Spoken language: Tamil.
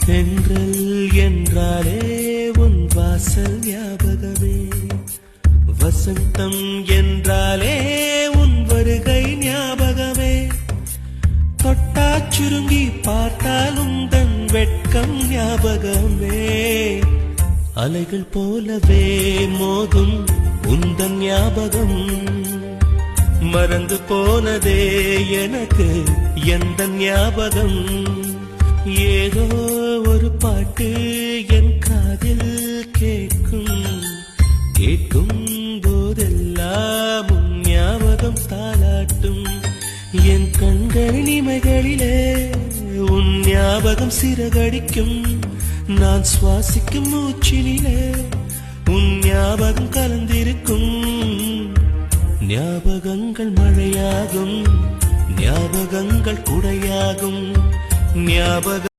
தென்றல் என்றாலே உன் வாசல் ஞாபகமே, வசந்தம் என்றாலே உன் வருகை ஞாபகமே, தொட்டா சுருங்கி பார்த்தால் உந்தன் வெட்கம் ஞாபகமே, அலைகள் போலவே மோதும் உந்தன் ஞாபகம், மறந்து போனதே எனக்கு எந்த ஞாபகம், ஏதோ ஒரு பாட்டு என் காதில் கேட்கும், கேட்கும் போதெல்லாம் உன் ஞாபகம் தாலாட்டும், என் கண்களின் இமைகளிலே உன் ஞாபகம் சிறகடிக்கும், நான் சுவாசிக்கும் மூச்சினிலே உன் ஞாபகம் கலந்திருக்கும், ஞாபகங்கள் மழையாகும், ஞாபகங்கள் குடையாகும், ஞாபக